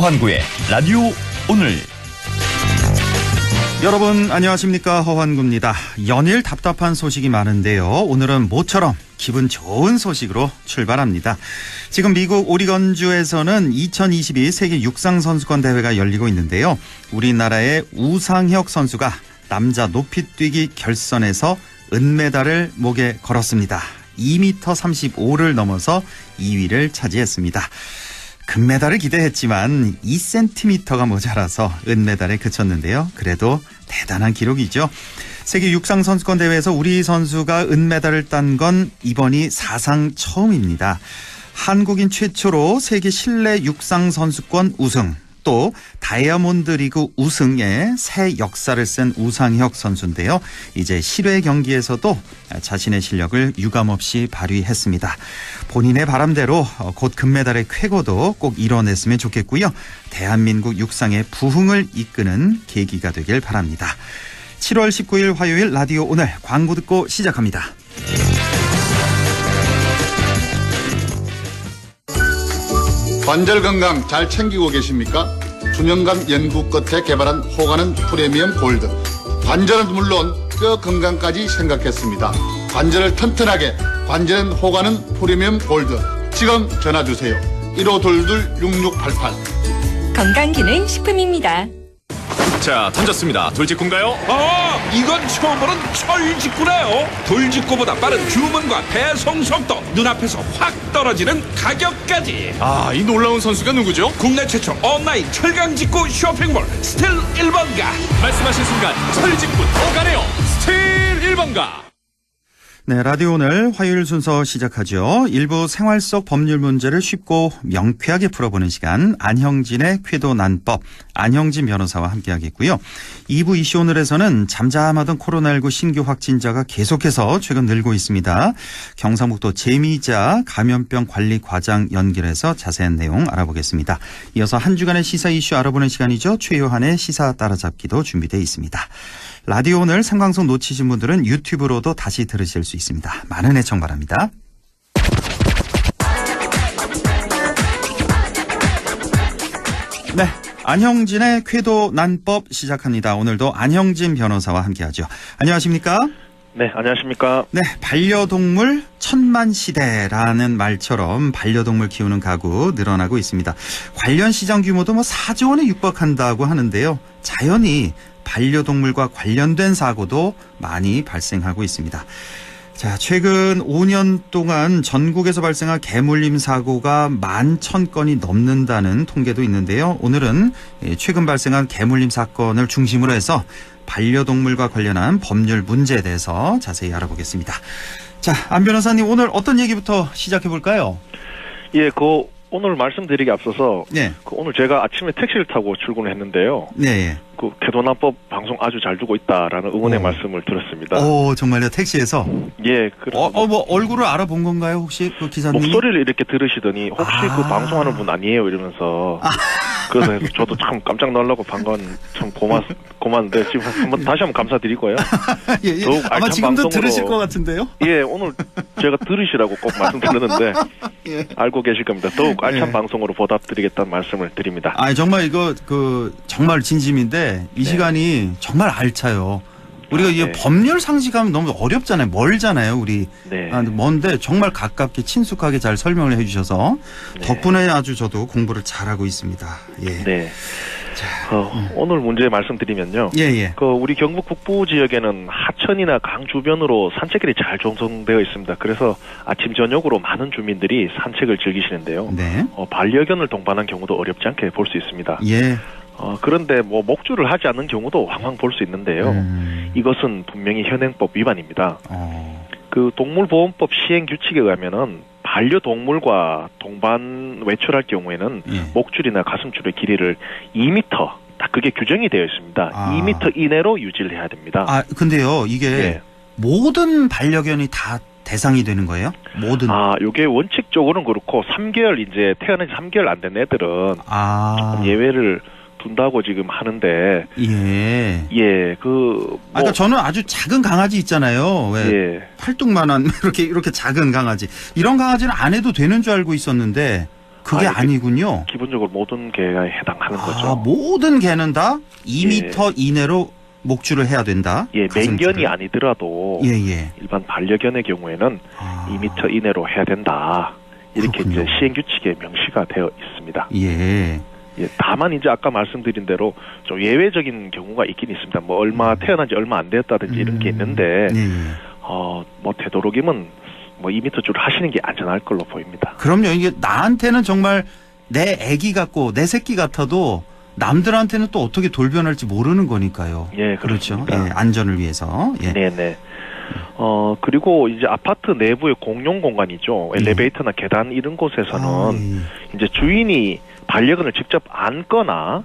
허환구의 라디오 오늘. 여러분 안녕하십니까, 허환구입니다. 연일 답답한 소식이 많은데요. 오늘은 모처럼 기분 좋은 소식으로 출발합니다. 지금 미국 오리건주에서는 2022 세계 육상선수권 대회가 열리고 있는데요. 우리나라의 우상혁 선수가 남자 높이뛰기 결선에서 은메달을 목에 걸었습니다. 2m 35를 넘어서 2위를 차지했습니다. 금메달을 기대했지만 2cm가 모자라서 은메달에 그쳤는데요. 그래도 대단한 기록이죠. 세계 육상선수권 대회에서 우리 선수가 은메달을 딴 건 이번이 사상 처음입니다. 한국인 최초로 세계 실내 육상선수권 우승, 또 다이아몬드 리그 우승에 새 역사를 쓴 우상혁 선수인데요. 이제 실외 경기에서도 자신의 실력을 유감없이 발휘했습니다. 본인의 바람대로 곧 금메달의 쾌거도 꼭 이뤄냈으면 좋겠고요. 대한민국 육상의 부흥을 이끄는 계기가 되길 바랍니다. 7월 19일 화요일 라디오 오늘 광고 듣고 시작합니다. 관절 건강 잘 챙기고 계십니까? 수년간 연구 끝에 개발한 호가는 프리미엄 골드. 관절은 물론 뼈 건강까지 생각했습니다. 관절을 튼튼하게, 관절은 호가는 프리미엄 골드. 지금 전화주세요. 1522-6688. 건강기능식품입니다. 자, 던졌습니다. 돌직구인가요? 이건 처음 보는 철직구네요. 돌직구보다 빠른 주문과 배송 속도, 눈앞에서 확 떨어지는 가격까지. 이 놀라운 선수가 누구죠? 국내 최초 온라인 철강직구 쇼핑몰 스틸 1번가. 말씀하신 순간 철직구 더 가네요. 스틸 1번가. 네, 라디오 오늘 화요일 순서 시작하죠. 일부 생활 속 법률 문제를 쉽고 명쾌하게 풀어보는 시간, 안형진의 쾌도 난법, 안형진 변호사와 함께하겠고요. 2부 이슈 오늘에서는 잠잠하던 코로나19 신규 확진자가 계속해서 최근 늘고 있습니다. 경상북도 재미자 감염병 관리 과장 연결해서 자세한 내용 알아보겠습니다. 이어서 한 주간의 시사 이슈 알아보는 시간이죠. 최요한의 시사 따라잡기도 준비되어 있습니다. 라디오 오늘 생방송 놓치신 분들은 유튜브로도 다시 들으실 수 있습니다. 많은 애청 바랍니다. 네, 안형진의 쾌도 난법 시작합니다. 오늘도 안형진 변호사와 함께하죠. 안녕하십니까? 네, 안녕하십니까? 네, 반려동물 천만 시대라는 말처럼 반려동물 키우는 가구 늘어나고 있습니다. 관련 시장 규모도 4조 원에 육박한다고 하는데요. 자연히 반려동물과 관련된 사고도 많이 발생하고 있습니다. 자, 최근 5년 동안 전국에서 발생한 개물림 사고가 11,000건이 넘는다는 통계도 있는데요. 오늘은 최근 발생한 개물림 사건을 중심으로 해서 반려동물과 관련한 법률 문제에 대해서 자세히 알아보겠습니다. 자, 안 변호사님, 오늘 어떤 얘기부터 시작해 볼까요? 예, 오늘 말씀드리기 앞서서 네. 오늘 제가 아침에 택시를 타고 출근을 했는데요. 네. 쾌도난법 방송 아주 잘 두고 있다라는 응원의 말씀을 들었습니다. 오, 정말요? 택시에서? 예. 얼굴을 알아본 건가요? 혹시 그 기사님? 목소리를 이렇게 들으시더니 혹시 그 방송하는 분 아니에요? 이러면서. 그래서 저도 참 깜짝 놀라고 반가운 참 고마운데 지금 다시 한번 감사드리고요. 예. 더욱 아마 알찬 지금도 방송으로, 들으실 것 같은데요? 예, 오늘 제가 들으시라고 꼭 말씀드렸는데 예. 알고 계실 겁니다. 더욱 알찬 예. 방송으로 보답드리겠다는 말씀을 드립니다. 정말 이거 정말 진심인데 이 시간이 정말 알차요. 우리가 이게 법률 상식하면 너무 어렵잖아요. 멀잖아요, 우리. 네. 먼데 정말 가깝게 친숙하게 잘 설명을 해주셔서 덕분에 아주 저도 공부를 잘하고 있습니다. 예. 네. 오늘 문제 말씀드리면요. 예. 우리 경북 북부 지역에는 하천이나 강 주변으로 산책길이 잘 조성되어 있습니다. 그래서 아침 저녁으로 많은 주민들이 산책을 즐기시는데요. 네. 반려견을 동반한 경우도 어렵지 않게 볼 수 있습니다. 예. 그런데 목줄을 하지 않는 경우도 왕왕 볼 수 있는데요. 이것은 분명히 현행법 위반입니다. 동물보건법 시행 규칙에 의하면은 반려동물과 동반 외출할 경우에는 목줄이나 가슴줄의 길이를 2m, 딱 그게 규정이 되어 있습니다. 2m 이내로 유지를 해야 됩니다. 근데요, 이게 모든 반려견이 다 대상이 되는 거예요? 모든? 요게 원칙적으로는 그렇고 3개월 이제 태어난 지 3개월 안 된 애들은 조금 예외를 둔다고 지금 하는데. 그러니까 저는 아주 작은 강아지 있잖아요. 팔뚝만한 이렇게 작은 강아지. 이런 강아지는 안 해도 되는 줄 알고 있었는데. 그게 아니군요. 기본적으로 모든 개에 해당하는 거죠. 모든 개는 다 2m 이내로 목줄을 해야 된다. 예, 가슴줄을. 맹견이 아니더라도 일반 반려견의 경우에는 2m 이내로 해야 된다. 이렇게 그렇군요. 이제 시행 규칙에 명시가 되어 있습니다. 예. 예, 다만 이제 아까 말씀드린 대로 좀 예외적인 경우가 있긴 있습니다. 뭐 태어난 지 얼마 안 되었다든지 이런 게 있는데 뭐 되도록이면 뭐 2m 줄 하시는 게 안전할 걸로 보입니다. 그럼요. 이게 나한테는 정말 내 아기 같고 내 새끼 같아도 남들한테는 또 어떻게 돌변할지 모르는 거니까요. 예, 그렇죠. 그렇습니다. 예, 안전을 위해서. 예. 네네. 그리고 이제 아파트 내부의 공용 공간이죠. 엘리베이터나 계단 이런 곳에서는 이제 주인이 반려견을 직접 안거나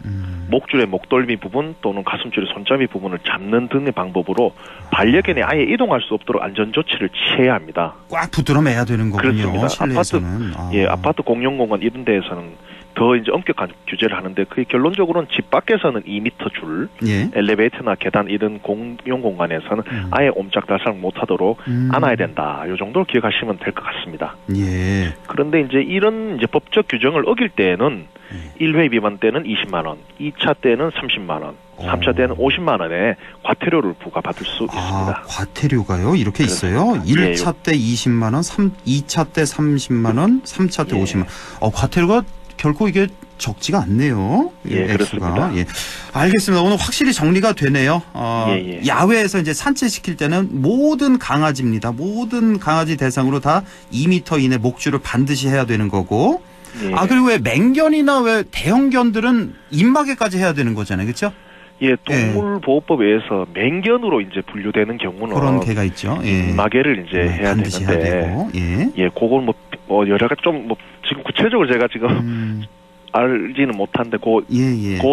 목줄의 목덜미 부분 또는 가슴줄의 손잡이 부분을 잡는 등의 방법으로 반려견이 아예 이동할 수 없도록 안전 조치를 취해야 합니다. 꽉 붙들어 매야 되는 거군요. 그렇습니다. 실내에서는. 아파트 공용 공간 이런 데에서는 더 이제 엄격한 규제를 하는데 그게 결론적으로는 집 밖에서는 2m 줄, 엘리베이터나 계단 이런 공용 공간에서는 아예 옴짝달싹 못하도록 안아야 된다. 이 정도로 기억하시면 될 것 같습니다. 예. 그런데 이제 이런 이제 법적 규정을 어길 때는 1회 위반 때는 20만 원, 2차 때는 30만 원, 3차 때는 50만 원의 과태료를 부과받을 수 있습니다. 과태료가요? 이렇게 있어요? 1차 때 20만 원, 2차 때 30만 원, 3차 때 50만 원. 과태료가 결코 이게 적지가 않네요. 예, 그렇습니다. 예. 알겠습니다. 오늘 확실히 정리가 되네요. 야외에서 이제 산책시킬 때는 모든 강아지입니다. 모든 강아지 대상으로 다 2m 이내 목줄을 반드시 해야 되는 거고. 그리고 왜 맹견이나 왜 대형견들은 입마개까지 해야 되는 거잖아요. 그렇죠? 예, 동물보호법에 의해서 맹견으로 이제 분류되는 경우는 그런 개가 있죠. 예. 마개를 이제 해야 반드시 되는데, 해야 되고. 예, 그걸 뭐 여러 가지 좀 지금 구체적으로 제가 지금 알지는 못한데 그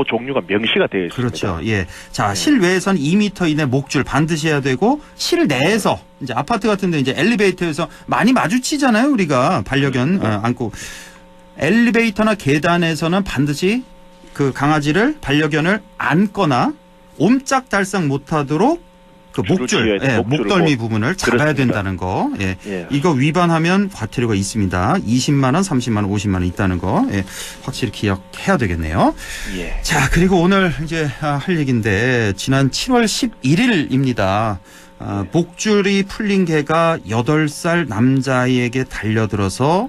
종류가 명시가 되어 있습니다. 그렇죠. 예. 자, 실외에서는 2m 이내 목줄 반드시 해야 되고 실내에서 이제 아파트 같은데 이제 엘리베이터에서 많이 마주치잖아요. 우리가 반려견 안고 엘리베이터나 계단에서는 반드시 그 강아지를 반려견을 안거나 옴짝달싹 못하도록 그 목줄, 목덜미 부분을 잡아야 그렇습니다. 된다는 거. 이거 위반하면 과태료가 있습니다. 20만 원, 30만 원, 50만 원 있다는 거. 확실히 기억해야 되겠네요. 자, 그리고 오늘 이제 할 얘기인데 지난 7월 11일입니다. 목줄이 풀린 개가 8살 남자아이에게 달려들어서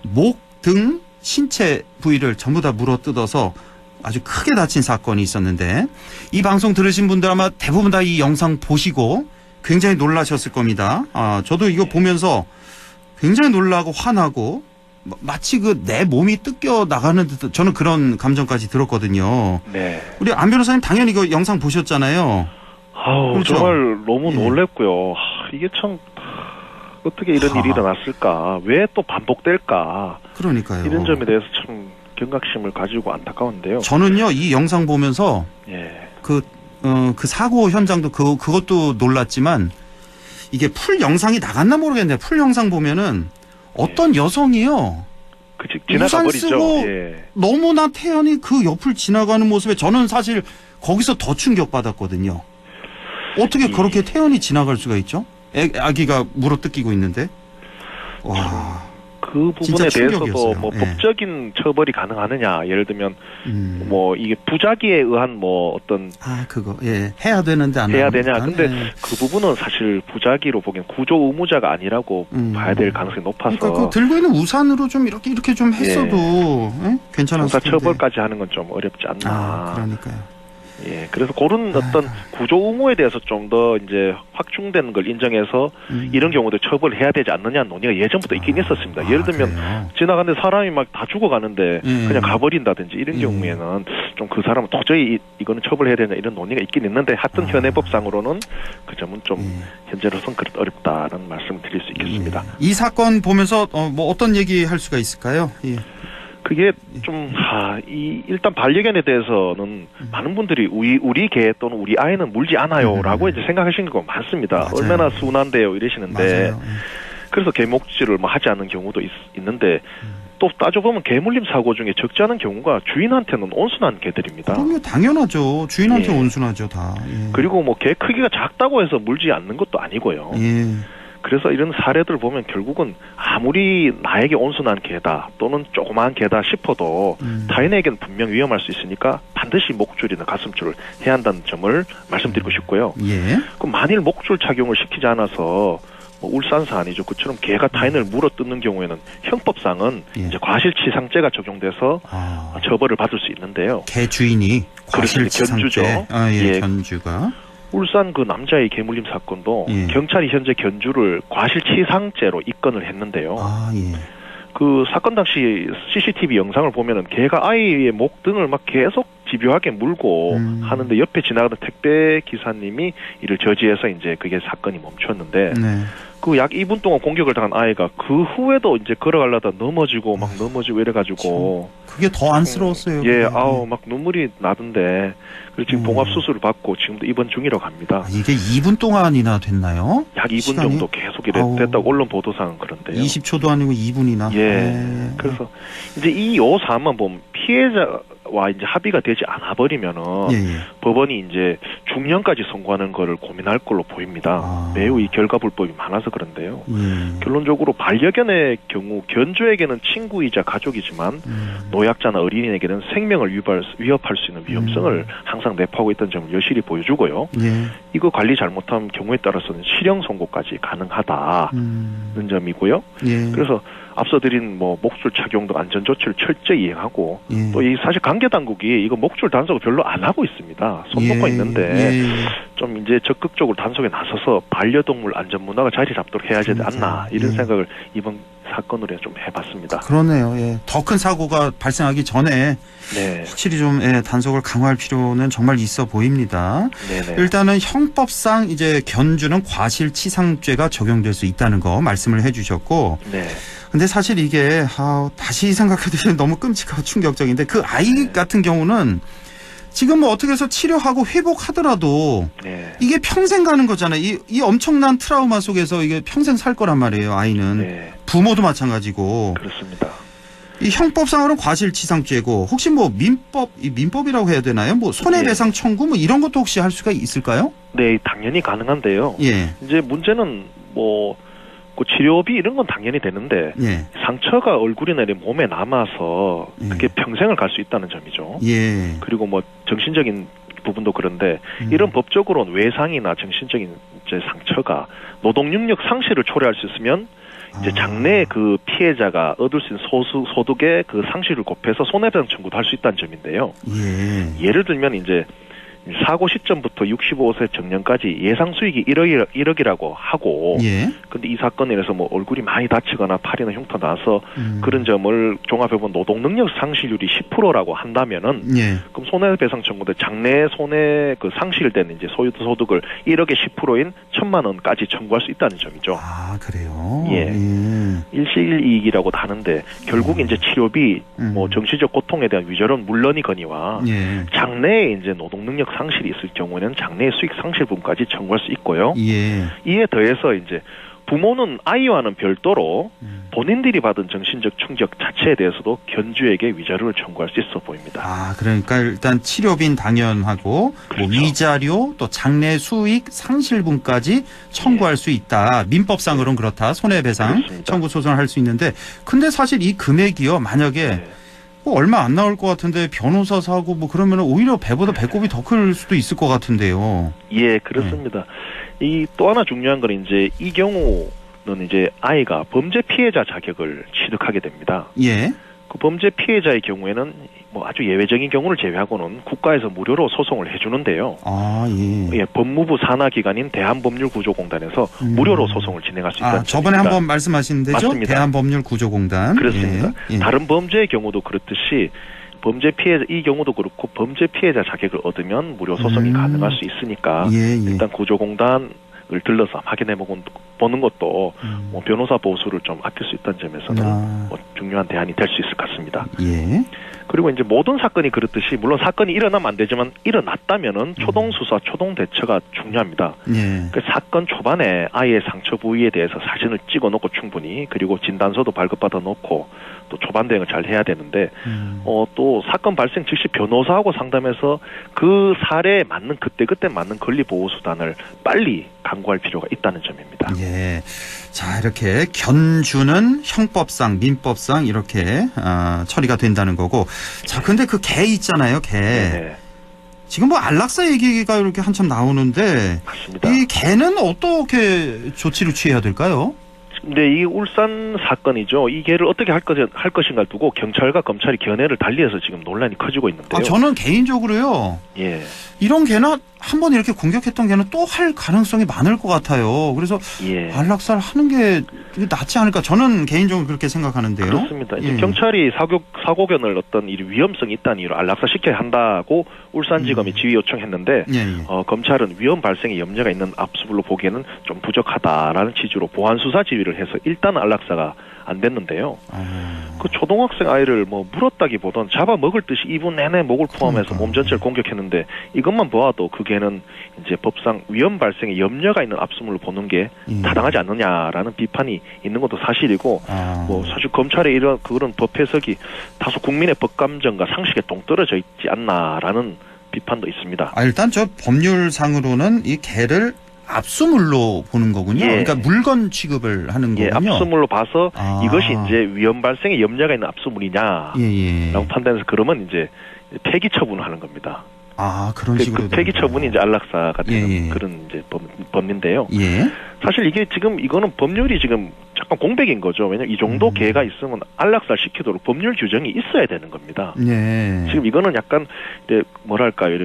목, 등, 신체 부위를 전부 다 물어뜯어서 아주 크게 다친 사건이 있었는데 이 방송 들으신 분들 아마 대부분 다 이 영상 보시고 굉장히 놀라셨을 겁니다. 저도 이거 보면서 굉장히 놀라고 화나고 마치 그 내 몸이 뜯겨 나가는 듯 저는 그런 감정까지 들었거든요. 네. 우리 안 변호사님 당연히 이거 영상 보셨잖아요. 그렇죠? 정말 너무 놀랬고요. 이게 참 어떻게 이런 일이 일어났을까? 왜 또 반복될까? 그러니까요. 이런 점에 대해서 참 경각심을 가지고 안타까운데요. 저는요 이 영상 보면서 그 사고 현장도 그것도 놀랐지만 이게 풀 영상이 나갔나 모르겠는데 풀 영상 보면은 어떤 여성이요 우산 쓰고 너무나 태연히 그 옆을 지나가는 모습에 저는 사실 거기서 더 충격받았거든요. 어떻게 그렇게 태연히 지나갈 수가 있죠? 아기가 물어뜯기고 있는데. 와. 그 부분에 대해서도 뭐 법적인 처벌이 가능하느냐, 예를 들면 뭐 이게 부작위에 의한 뭐 어떤 그거 해야 되는데 안 해야 되냐. 근데 그 부분은 사실 부작위로 보기엔 구조 의무자가 아니라고 봐야 될 가능성이 높아서. 그러니까 그 들고 있는 우산으로 좀 이렇게 좀 했어도 괜찮았을 텐데. 형사처벌까지 하는 건 좀 어렵지 않나. 그러니까요. 그래서 그런 어떤 구조 의무에 대해서 좀 더 이제 확충된 걸 인정해서 이런 경우도 처벌을 해야 되지 않느냐는 논의가 예전부터 있긴 있었습니다. 예를 들면 지나가는데 사람이 막 다 죽어가는데 그냥 가버린다든지 이런 경우에는 좀 그 사람은 도저히 이거는 처벌해야 되냐 이런 논의가 있긴 있는데 하여튼 현행법상으로는 그 점은 좀 현재로서는 어렵다는 말씀을 드릴 수 있겠습니다. 이 사건 보면서 뭐 어떤 얘기 할 수가 있을까요? 그게 좀 일단 반려견에 대해서는 많은 분들이 우리 개 또는 우리 아이는 물지 않아요라고 이제 생각하시는 거 많습니다. 맞아요. 얼마나 순한데요 이러시는데 맞아요. 그래서 개목질을 뭐 하지 않는 경우도 있는데 또 따져보면 개물림 사고 중에 적지 않은 경우가 주인한테는 온순한 개들입니다. 그럼요, 당연하죠. 주인한테 온순하죠 다. 그리고 뭐 개 크기가 작다고 해서 물지 않는 것도 아니고요. 그래서 이런 사례들 보면 결국은 아무리 나에게 온순한 개다 또는 조그마한 개다 싶어도 타인에게는 분명 위험할 수 있으니까 반드시 목줄이나 가슴줄을 해야 한다는 점을 말씀드리고 싶고요. 예. 그럼 만일 목줄 착용을 시키지 않아서 울산 사안이죠. 그처럼 개가 타인을 물어 뜯는 경우에는 형법상은 예. 이제 과실치상죄가 적용돼서 처벌을 받을 수 있는데요. 개 주인이 과실치상죄. 견주죠. 예, 예. 견주가. 울산 그 남자의 개물림 사건도 예. 경찰이 현재 견주를 과실치상죄로 입건을 했는데요. 예. 그 사건 당시 CCTV 영상을 보면은 개가 아이의 목 등을 막 계속 집요하게 물고 하는데 옆에 지나가던 택배 기사님이 이를 저지해서 이제 그게 사건이 멈췄는데 네. 그 약 2분 동안 공격을 당한 아이가 그 후에도 이제 걸어가려다 넘어지고 막 넘어지고 이래가지고 그게 더 안쓰러웠어요. 예, 그게. 아우 막 눈물이 나던데 그래서 지금 봉합 수술을 받고 지금도 입원 중이라고 합니다. 이게 2분 동안이나 됐나요? 약 2분 시간이? 정도 계속 이래 아우. 됐다고 언론 보도상은 그런데요. 20초도 아니고 2분이나. 예. 그래서 이제 이 요 사안만 보면 피해자와 이제 합의가 되지 않아 버리면은 예. 법원이 이제 중형까지 선고하는 거를 고민할 걸로 보입니다. 매우 이 결과 불법이 많아서 그런데요. 예. 결론적으로 반려견의 경우 견주에게는 친구이자 가족이지만 노약자나 어린이에게는 생명을 위협할 수 있는 위험성을 항상 내포하고 있다는 점을 여실히 보여주고요. 예. 이거 관리 잘못하면 경우에 따라서는 실형 선고까지 가능하다는 점이고요. 예. 그래서 앞서 드린 목줄 착용도 안전 조치를 철저히 이행하고 예. 또 이 사실 관계 당국이 이거 목줄 단속을 별로 안 하고 있습니다. 손 놓고 있는데 좀 이제 적극적으로 단속에 나서서 반려동물 안전 문화가 자리 잡도록 해야 되지 않나 이런 생각을 이번 사건으로 좀 해봤습니다. 그러네요. 예. 더 큰 사고가 발생하기 전에 확실히 좀 단속을 강화할 필요는 정말 있어 보입니다. 네네. 일단은 형법상 이제 견주는 과실치상죄가 적용될 수 있다는 거 말씀을 해주셨고. 네. 근데 사실 이게 다시 생각해도 너무 끔찍하고 충격적인데 그 아이 같은 경우는 지금 어떻게 해서 치료하고 회복하더라도 이게 평생 가는 거잖아요. 이 엄청난 트라우마 속에서 이게 평생 살 거란 말이에요. 아이는 부모도 마찬가지고. 그렇습니다. 이 형법상으로는 과실치상죄고 혹시 민법이라고 해야 되나요? 손해배상 청구 이런 것도 혹시 할 수가 있을까요? 네, 당연히 가능한데요. 예. 이제 문제는 그 치료비 이런 건 당연히 되는데 상처가 얼굴이나 이런 몸에 남아서 그게 평생을 갈 수 있다는 점이죠. 예. 그리고 정신적인 부분도 그런데 이런 법적으로는 외상이나 정신적인 이제 상처가 노동 능력 상실을 초래할 수 있으면 이제 장래에 그 피해자가 얻을 수 있는 소득의 그 상실을 곱해서 손해배상 청구도 할 수 있다는 점인데요. 예를 들면 이제 사고 시점부터 65세 정년까지 예상 수익이 1억이라고 하고, 근데 이 사건에 의해서 얼굴이 많이 다치거나 팔이나 흉터 나서 그런 점을 종합해본 노동 능력 상실률이 10%라고 한다면은, 그럼 손해배상 청구대 장래 손해 그 상실된 이제 소득을 1억의 10%인 1,000만 원까지 청구할 수 있다는 점이죠. 아, 그래요? 예. 일시이익이라고도 하는데 결국 이제 치료비, 정신적 고통에 대한 위자료는 물론이거니와 장래에 이제 노동 능력 상실이 있을 경우에는 장래의 수익 상실 부분까지 청구할 수 있고요. 이에 더해서 이제 부모는 아이와는 별도로 본인들이 받은 정신적 충격 자체에 대해서도 견주에게 위자료를 청구할 수 있어 보입니다. 아, 그러니까 일단 치료비는 당연하고 위자료 또 장래 수익 상실분까지 청구할 수 있다. 민법상으로는 그렇다. 손해배상 청구 소송을 할 수 있는데 근데 사실 이 금액이요. 만약에 얼마 안 나올 것 같은데 변호사 사고 그러면 오히려 배보다 배꼽이 더 클 수도 있을 것 같은데요. 예, 그렇습니다. 이 또 하나 중요한 건 이제 이 경우는 이제 아이가 범죄 피해자 자격을 취득하게 됩니다. 그 범죄 피해자의 경우에는 아주 예외적인 경우를 제외하고는 국가에서 무료로 소송을 해주는데요. 법무부 산하기관인 대한법률구조공단에서 무료로 소송을 진행할 수 있다는 저번에 한번 말씀하신 데죠? 맞습니다. 대한법률구조공단. 그렇습니다. 다른 범죄의 경우도 그렇듯이 범죄 피해자 이 경우도 그렇고 범죄 피해자 자격을 얻으면 무료 소송이 가능할 수 있으니까 일단 구조공단을 들러서 확인해 보는 것도 변호사 보수를 좀 아낄 수 있다는 점에서는 중요한 대안이 될 수 있을 것 같습니다. 그리고 이제 모든 사건이 그렇듯이 물론 사건이 일어나면 안 되지만 일어났다면은 초동 수사, 초동 대처가 중요합니다. 예. 그 사건 초반에 아이의 상처 부위에 대해서 사진을 찍어놓고 충분히 그리고 진단서도 발급받아 놓고 또 초반 대응을 잘 해야 되는데 또 사건 발생 즉시 변호사하고 상담해서 그 사례에 맞는 그때 맞는 권리 보호 수단을 빨리 강구할 필요가 있다는 점입니다. 예. 자, 이렇게 견주는 형법상, 민법상 이렇게 처리가 된다는 거고. 자, 근데 그 개 있잖아요, 개. 네. 지금 뭐 안락사 얘기가 이렇게 한참 나오는데 맞습니다. 이 개는 어떻게 조치를 취해야 될까요? 근데 이 울산 사건이죠. 이 개를 어떻게 할 것인가를 두고 경찰과 검찰이 견해를 달리해서 지금 논란이 커지고 있는데요. 저는 개인적으로요. 예. 이런 개나 한번 이렇게 공격했던 개는 또 할 가능성이 많을 것 같아요. 그래서 예. 안락사를 하는 게 낫지 않을까. 저는 개인적으로 그렇게 생각하는데요. 그렇습니다. 이제 예. 경찰이 사고견을 어떤 이 위험성이 있다는 이유로 안락사 시켜야 한다고 울산지검이 지휘 요청했는데 예, 예. 검찰은 위험 발생에 염려가 있는 압수물로 보기에는 좀 부족하다라는 취지로 보완 수사 지휘를 해서 일단 안락사가 안 됐는데요. 그 초등학생 아이를 뭐 물었다기보단 잡아 먹을 듯이 2분 내내 목을 포함해서 몸 전체를 공격했는데 이것만 보아도 그게는 이제 법상 위험 발생에 염려가 있는 압수물로 보는 게 타당하지 않느냐라는 비판이 있는 것도 사실이고 뭐 사실 검찰의 이런 그런 법 해석이 다소 국민의 법 감정과 상식에 동떨어져 있지 않나라는 비판도 있습니다. 일단 저 법률상으로는 이 개를 압수물로 보는 거군요. 예. 그러니까 물건 취급을 하는 거군요. 예, 압수물로 봐서 이것이 이제 위험 발생에 염려가 있는 압수물이냐라고 예. 판단해서 그러면 이제 폐기 처분을 하는 겁니다. 그런 식으로. 그 폐기 처분이 이제 안락사가 되는 그런 이제 법인데요. 예. 사실 이게 지금 이거는 법률이 지금 잠깐 공백인 거죠. 왜냐면 이 정도 개가 있으면 안락사 시키도록 법률 규정이 있어야 되는 겁니다. 예. 지금 이거는 약간 이제 뭐랄까요?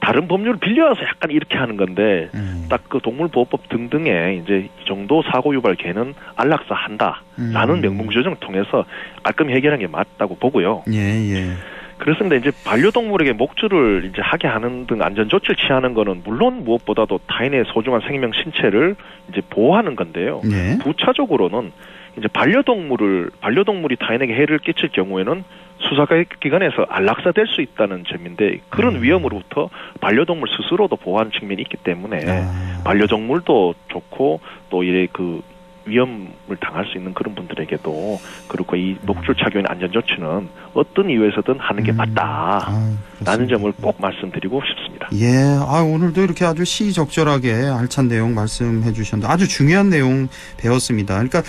다른 법률을 빌려와서 약간 이렇게 하는 건데 딱 그 동물보호법 등등에 이제 이 정도 사고 유발 개는 안락사 한다라는 명문 규정을 통해서 깔끔히 해결하는 게 맞다고 보고요. 예. 그렇습니다. 이제 반려동물에게 목줄을 이제 하게 하는 등 안전 조치를 취하는 거는 물론 무엇보다도 타인의 소중한 생명 신체를 이제 보호하는 건데요. 예. 부차적으로는 이제 반려동물이 타인에게 해를 끼칠 경우에는 수사기관에서 안락사될 수 있다는 점인데 그런 위험으로부터 반려동물 스스로도 보호하는 측면이 있기 때문에 반려동물도 좋고 또 이래 그 위험을 당할 수 있는 그런 분들에게도 그렇고 이 목줄 착용의 안전 조치는 어떤 이유에서든 하는 게 맞다라는 점을 꼭 말씀드리고 싶습니다. 예, 오늘도 이렇게 아주 시적절하게 알찬 내용 말씀해 주셨는데 아주 중요한 내용 배웠습니다. 그러니까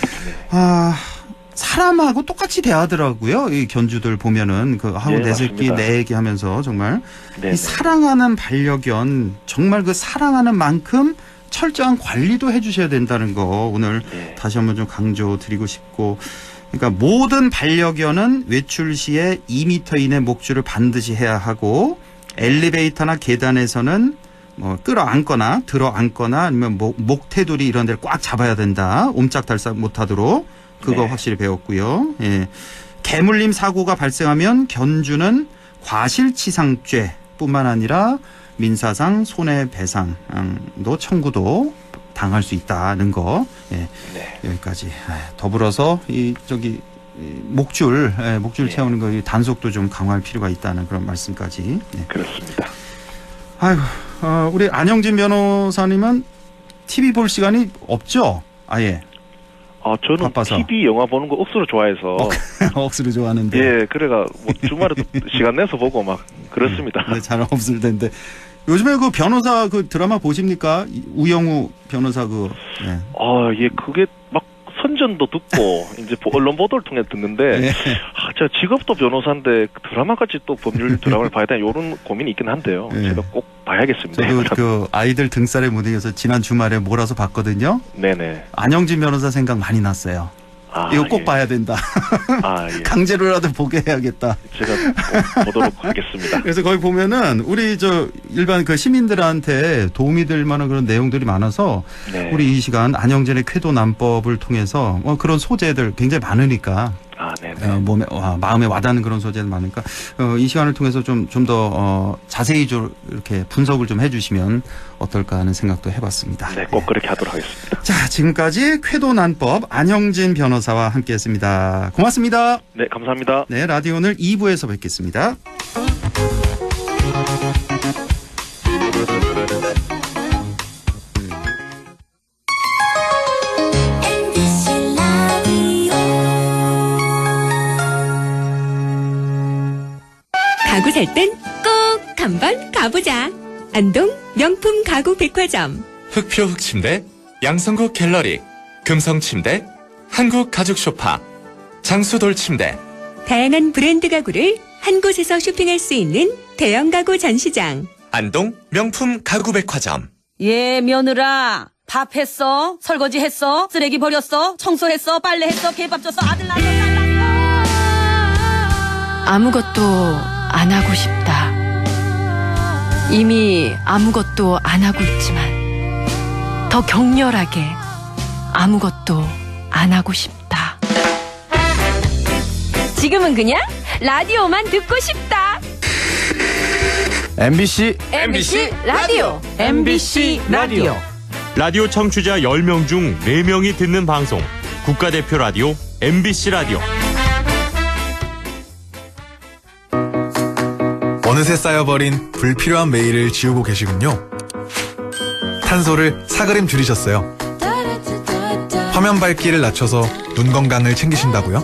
사람하고 똑같이 대하더라고요. 이 견주들 보면은 내 새끼 내 얘기 하면서 정말 이 사랑하는 반려견 정말 그 사랑하는 만큼 철저한 관리도 해주셔야 된다는 거 오늘 다시 한번 좀 강조드리고 싶고, 그러니까 모든 반려견은 외출 시에 2m 이내 목줄을 반드시 해야 하고 엘리베이터나 계단에서는 뭐 끌어안거나 들어안거나 아니면 목테두리 이런 데를 꽉 잡아야 된다. 옴짝달싹 못하도록 그거 확실히 배웠고요. 예. 개물림 사고가 발생하면 견주는 과실치상죄뿐만 아니라 민사상 손해배상도 청구도 당할 수 있다는 거. 예. 여기까지. 더불어서 목줄 채우는 거 단속도 좀 강화할 필요가 있다는 그런 말씀까지. 그렇습니다. 우리 안영진 변호사님은 TV 볼 시간이 없죠? 아예. 저는 바빠서. TV 영화 보는 거 억수로 좋아해서. 억수로 좋아하는데. 예, 그래가 뭐 주말에도 시간 내서 보고 막 그렇습니다. 잘 없을 텐데. 요즘에 그 변호사 그 드라마 보십니까? 우영우 변호사 네. 예, 그게 막 선전도 듣고 이제 언론 보도를 통해 듣는데 제가 직업도 변호사인데 드라마까지 또 법률 드라마를 봐야 되나 이런 고민이 있긴 한데요. 제가 꼭 봐야겠습니다. 저도 그 아이들 등살에 묻어서 지난 주말에 몰아서 봤거든요. 네네. 안영진 변호사 생각 많이 났어요. 이거 꼭 봐야 된다. 예. 강제로라도 보게 해야겠다. 제가 꼭 보도록 하겠습니다. 그래서 거기 보면은 우리 일반 그 시민들한테 도움이 될 만한 그런 내용들이 많아서 우리 이 시간 안영진의 쾌도 난법을 통해서 그런 소재들 굉장히 많으니까 네. 몸에 마음에 와닿는 그런 소재도 많으니까 이 시간을 통해서 좀 더 자세히 좀 이렇게 분석을 좀 해주시면 어떨까 하는 생각도 해봤습니다. 네, 꼭 그렇게 하도록 하겠습니다. 자, 지금까지 쾌도난법 안형진 변호사와 함께했습니다. 고맙습니다. 네, 감사합니다. 네, 라디오 오늘 2부에서 뵙겠습니다. 가구 살 땐 꼭 한번 가보자. 안동 명품 가구 백화점. 흑표 흑침대, 양성국 갤러리, 금성침대, 한국 가죽 소파, 장수돌 침대. 다양한 브랜드 가구를 한 곳에서 쇼핑할 수 있는 대형 가구 전시장. 안동 명품 가구 백화점. 예, 며느라. 밥 했어? 설거지 했어? 쓰레기 버렸어? 청소했어? 빨래했어? 개밥 줬어? 아들 낳았어? 딸 낳았어? 아무것도 안 하고 싶다. 이미 아무것도 안 하고 있지만 더 격렬하게 아무것도 안 하고 싶다. 지금은 그냥 라디오만 듣고 싶다. MBC 라디오. MBC 라디오. 라디오 청취자 10명 중 4명이 듣는 방송 국가대표 라디오 MBC 라디오. 어느새 쌓여버린 불필요한 메일을 지우고 계시군요. 탄소를 사그림 줄이셨어요. 화면 밝기를 낮춰서 눈 건강을 챙기신다고요?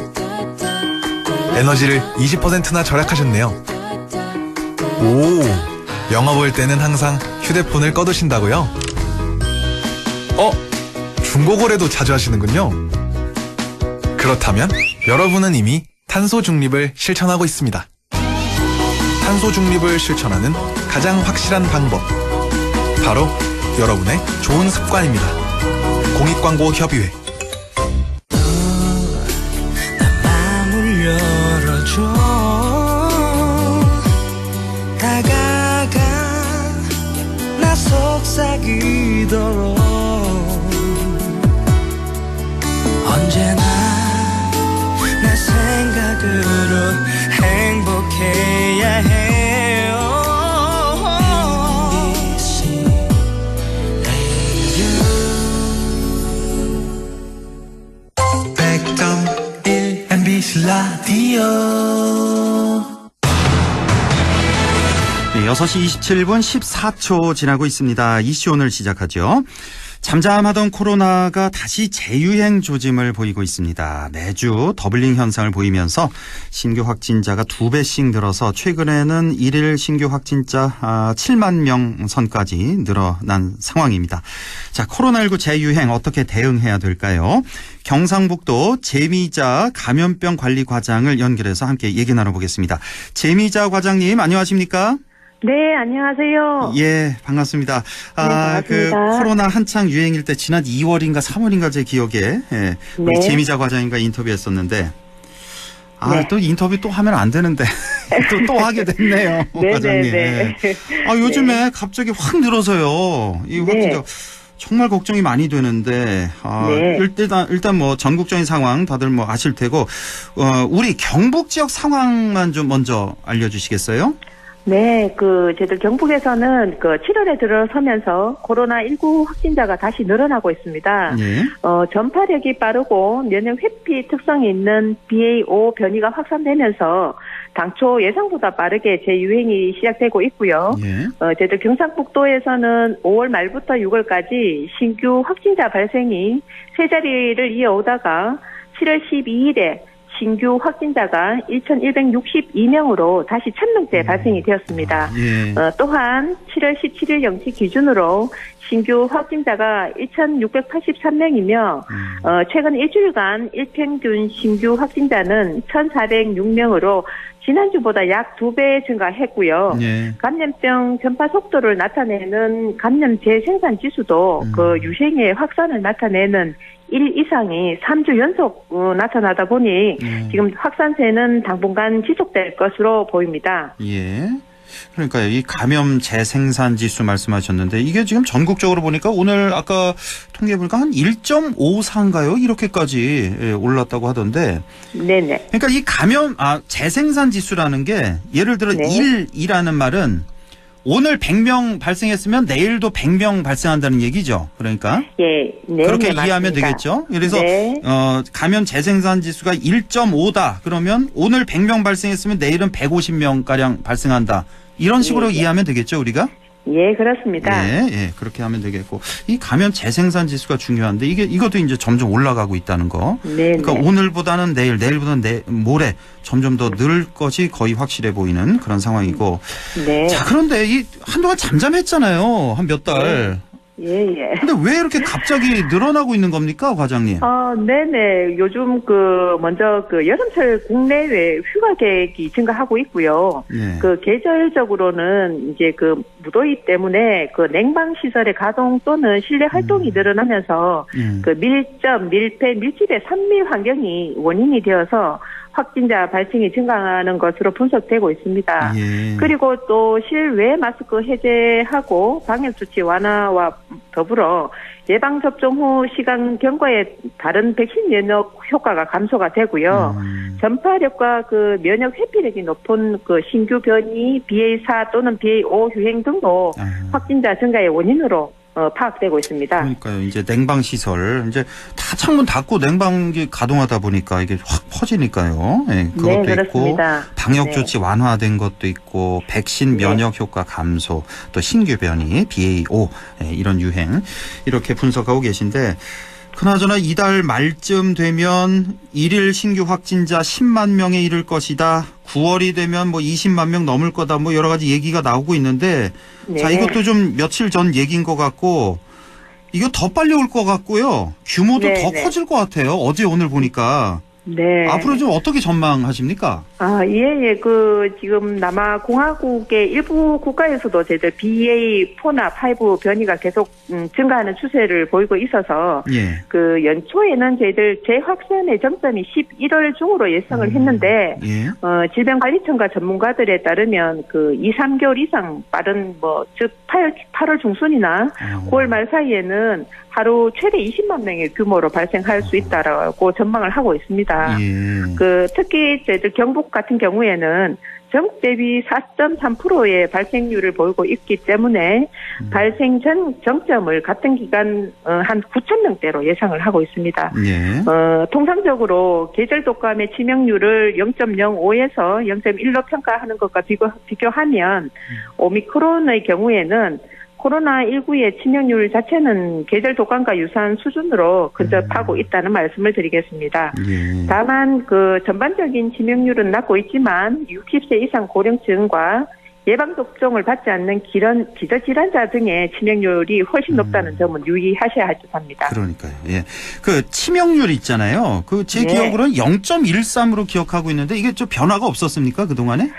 에너지를 20%나 절약하셨네요. 오, 영화 볼 때는 항상 휴대폰을 꺼두신다고요? 중고거래도 자주 하시는군요. 그렇다면 여러분은 이미 탄소 중립을 실천하고 있습니다. 탄소 중립을 실천하는 가장 확실한 방법, 바로 여러분의 좋은 습관입니다. 공익광고협의회. 마음을 열어줘. 다가가 나 속삭이도록 언제나 내 생각으로 행복해야 해요. MBC 라디오 100.1 MBC 라디오. 네, 6시 27분 14초 지나고 있습니다. 이슈 오늘 시작하죠. 잠잠하던 코로나가 다시 재유행 조짐을 보이고 있습니다. 매주 더블링 현상을 보이면서 신규 확진자가 2배씩 늘어서 최근에는 1일 신규 확진자 7만 명 선까지 늘어난 상황입니다. 자, 코로나19 재유행 어떻게 대응해야 될까요? 경상북도 재미자 감염병 관리 과장을 연결해서 함께 얘기 나눠보겠습니다. 재미자 과장님 안녕하십니까? 네, 안녕하세요. 예, 반갑습니다. 네, 반갑습니다. 그 코로나 한창 유행일 때 지난 2월인가 3월인가 제 기억에 우리 네. 재미자 과장님과 인터뷰했었는데 네. 또 인터뷰 또 하면 안 되는데 또 하게 됐네요. 네, 과장님. 네, 네. 요즘에 갑자기 확 늘어서요. 이 확진자 정말 걱정이 많이 되는데 네. 일단 뭐 전국적인 상황 다들 뭐 아실 테고 우리 경북 지역 상황만 좀 먼저 알려주시겠어요? 네, 저희들 경북에서는 7월에 들어서면서 코로나19 확진자가 다시 늘어나고 있습니다. 예. 전파력이 빠르고 면역 회피 특성이 있는 BA.5 변이가 확산되면서 당초 예상보다 빠르게 재유행이 시작되고 있고요. 예. 저희들 경상북도에서는 5월 말부터 6월까지 신규 확진자 발생이 세 자리를 이어오다가 7월 12일에 신규 확진자가 1,162명으로 다시 1,000명대 발생이 되었습니다. 예. 또한 7월 17일 0시 기준으로 신규 확진자가 1,683명이며 최근 일주일간 일평균 신규 확진자는 1,406명으로 지난주보다 약 2배 증가했고요. 예. 감염병 전파 속도를 나타내는 감염 재생산 지수도 유행의 확산을 나타내는 1 이상이 3주 연속 나타나다 보니 지금 확산세는 당분간 지속될 것으로 보입니다. 예. 그러니까요. 이 감염 재생산 지수 말씀하셨는데 이게 지금 전국적으로 보니까 오늘 아까 통계 보니까 한 1.54인가요? 이렇게까지 올랐다고 하던데. 네네. 그러니까 이 감염 재생산 지수라는 게 예를 들어 네. 1이라는 말은 오늘 100명 발생했으면 내일도 100명 발생한다는 얘기죠. 그러니까 예, 네, 그렇게 네, 이해하면 맞습니다. 되겠죠. 그래서 네. 감염 재생산 지수가 1.5다. 그러면 오늘 100명 발생했으면 내일은 150명 가량 발생한다. 이런 식으로 예, 예. 이해하면 되겠죠, 우리가? 예, 그렇습니다. 예, 그렇게 하면 되겠고 이 감염 재생산 지수가 중요한데 이것도 이제 점점 올라가고 있다는 거. 네, 그러니까 네. 오늘보다는 내일보다는 모레 점점 더 늘 것이 거의 확실해 보이는 그런 상황이고. 네. 자, 그런데 이 한동안 잠잠했잖아요, 한 몇 달. 예, 예. 근데 왜 이렇게 갑자기 늘어나고 있는 겁니까, 과장님? 네네. 요즘 먼저 여름철 국내외 휴가 계획이 증가하고 있고요. 예. 계절적으로는 이제 무더위 때문에 냉방 시설의 가동 또는 실내 활동이 늘어나면서 밀접, 밀폐, 밀집의 산밀 환경이 원인이 되어서 확진자 발생이 증가하는 것으로 분석되고 있습니다. 예. 그리고 또 실외 마스크 해제하고 방역수치 완화와 더불어 예방접종 후 시간 경과에 다른 백신 면역 효과가 감소가 되고요. 전파력과 면역 회피력이 높은 신규 변이 BA4 또는 BA5 유행 등도 확진자 증가의 원인으로 파악되고 있습니다. 그러니까요. 이제 냉방 시설 이제 다 창문 닫고 냉방기 가동하다 보니까 이게 확 퍼지니까요. 네, 그것도 네, 그렇습니다. 있고 방역 조치 완화된 것도 있고 백신 면역 효과 감소 또 신규 변이 BA5 이런 유행 이렇게 분석하고 계신데 그나저나 이달 말쯤 되면 일일 신규 확진자 10만 명에 이를 것이다. 9월이 되면 20만 명 넘을 거다. 여러 가지 얘기가 나오고 있는데 네. 자, 이것도 좀 며칠 전 얘기인 것 같고 이거 더 빨리 올 것 같고요. 규모도 네, 더 네. 커질 것 같아요. 어제 오늘 보니까. 네. 앞으로 좀 어떻게 전망하십니까? 예. 지금 남아공화국의 일부 국가에서도 저희들 BA4나 5 변이가 계속 증가하는 추세를 보이고 있어서 예. 연초에는 저희들 재확산의 정점이 11월 중으로 예상을 했는데 예. 질병관리청과 전문가들에 따르면 2, 3개월 이상 빠른 즉 8월 중순이나 9월 말 사이에는 하루 최대 20만 명의 규모로 발생할 수 있다라고 전망을 하고 있습니다. 예. 특히 저희들 경북 같은 경우에는 전국 대비 4.3%의 발생률을 보이고 있기 때문에 발생 전 정점을 같은 기간 한 9천 명대로 예상을 하고 있습니다. 예. 통상적으로 계절 독감의 치명률을 0.05에서 0.1로 평가하는 것과 비교하면 오미크론의 경우에는 코로나19의 치명률 자체는 계절 독감과 유사한 수준으로 근접하고 있다는 말씀을 드리겠습니다. 예. 다만 전반적인 치명률은 낮고 있지만 60세 이상 고령층과 예방접종을 받지 않는 기저질환자 등의 치명률이 훨씬 높다는 점은 유의하셔야 할 듯합니다. 그러니까요. 예. 치명률 있잖아요. 제 네. 기억으로는 0.13으로 기억하고 있는데 이게 좀 변화가 없었습니까? 그동안에?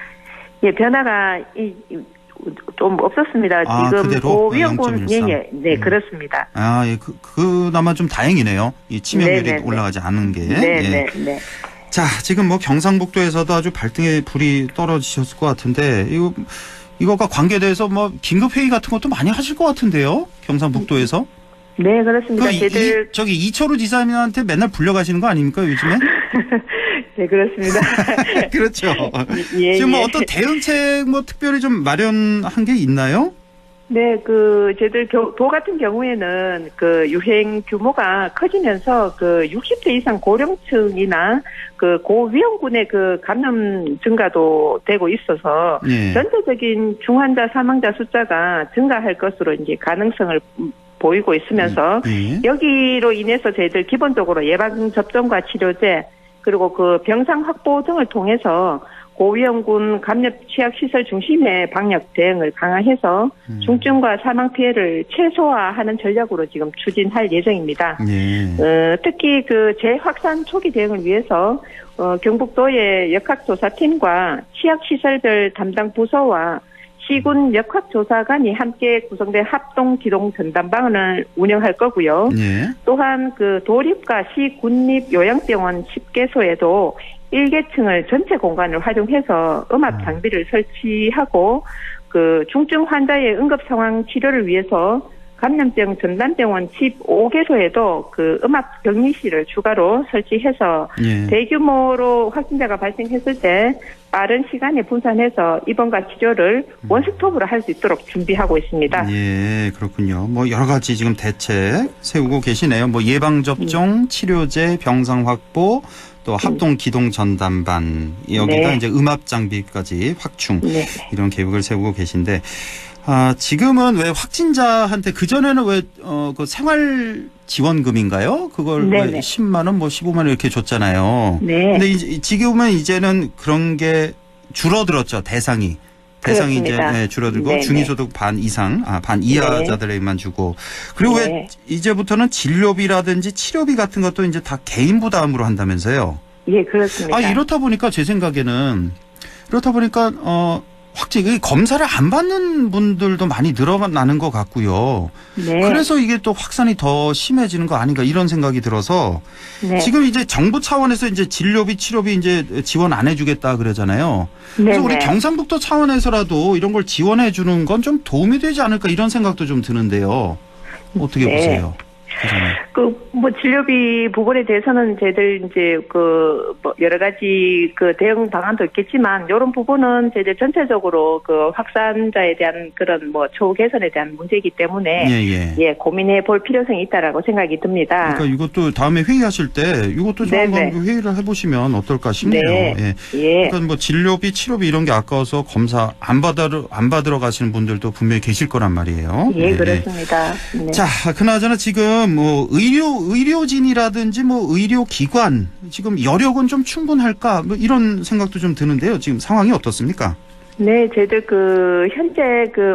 예, 변화가 좀 없었습니다. 지금 그대로? 고위험군 0.13. 네, 그렇습니다. 예. 그나마 좀 다행이네요. 이 치명률이 네네네. 올라가지 않은 게. 네, 예. 네, 네. 자, 지금 경상북도에서도 아주 발등에 불이 떨어지셨을 것 같은데 이거가 관계돼서 긴급 회의 같은 것도 많이 하실 것 같은데요. 경상북도에서. 네, 그렇습니다. 저기 이철우 지사님한테 맨날 불려가시는 거 아닙니까, 요즘에? 네, 그렇습니다. 그렇죠. 예, 지금 예. 어떤 대응책 특별히 좀 마련한 게 있나요? 네, 저희들 도 같은 경우에는 유행 규모가 커지면서 60세 이상 고령층이나 고위험군의 감염 증가도 되고 있어서 예. 전체적인 중환자 사망자 숫자가 증가할 것으로 이제 가능성을 보이고 있으면서 여기로 인해서 저희들 기본적으로 예방 접종과 치료제 그리고 병상 확보 등을 통해서 고위험군 감염 취약 시설 중심의 방역 대응을 강화해서 중증과 사망 피해를 최소화하는 전략으로 지금 추진할 예정입니다. 예. 특히 재확산 초기 대응을 위해서 경북도의 역학조사팀과 취약시설별 담당 부서와 시군 역학조사관이 함께 구성된 합동 기동 전담반을 운영할 거고요. 예. 또한 도립과 시군립 요양병원 10개소에도 1계층을 전체 공간을 활용해서 음압 장비를 설치하고 그 중증 환자의 응급 상황 치료를 위해서 감염병 전담병원 15개소에도 그 음압 격리실을 추가로 설치해서 예. 대규모로 확진자가 발생했을 때 빠른 시간에 분산해서 입원과 치료를 원스톱으로 할 수 있도록 준비하고 있습니다. 예, 그렇군요. 뭐 여러 가지 지금 대책 세우고 계시네요. 뭐 예방접종, 치료제, 병상 확보, 또 합동 기동 전담반 여기다 네. 이제 음압 장비까지 확충 네. 이런 계획을 세우고 계신데 지금은 왜 확진자한테 그전에는 왜 그 생활 지원금인가요? 그걸 왜 네네. 10만 원, 뭐 15만 원 이렇게 줬잖아요. 네. 근데 지금은 이제는 그런 게 줄어들었죠. 대상이 그렇습니다. 이제 줄어들고 네네. 중위소득 반 이상, 반 이하자들에게만 주고 그리고 왜 네. 이제부터는 진료비라든지 치료비 같은 것도 이제 다 개인 부담으로 한다면서요? 예, 그렇습니다. 이렇다 보니까 제 생각에는 확진이 검사를 안 받는 분들도 많이 늘어나는 것 같고요. 네. 그래서 이게 또 확산이 더 심해지는 거 아닌가 이런 생각이 들어서 네. 지금 이제 정부 차원에서 이제 진료비, 치료비 이제 지원 안 해주겠다 그러잖아요. 그래서 네네. 우리 경상북도 차원에서라도 이런 걸 지원해 주는 건 좀 도움이 되지 않을까 이런 생각도 좀 드는데요. 어떻게 네. 보세요? 뭐 진료비 부분에 대해서는 저희들 이제 뭐 여러 가지 대응 방안도 있겠지만 이런 부분은 저희들 전체적으로 확산자에 대한 그런 뭐 처우 개선에 대한 문제이기 때문에 예. 고민해 볼 필요성이 있다라고 생각이 듭니다. 그러니까 이것도 다음에 회의하실 때 이것도 좀 네네. 한번 회의를 해보시면 어떨까 싶네요. 네. 예. 그러니까 뭐 진료비, 치료비 이런 게 아까워서 검사 안 받으러 가시는 분들도 분명히 계실 거란 말이에요. 예, 그렇습니다. 네. 자, 그나저나 지금 뭐 의료진이라든지 뭐 의료기관 지금 여력은 좀 충분할까 뭐 이런 생각도 좀 드는데요. 지금 상황이 어떻습니까? 네, 저희들 현재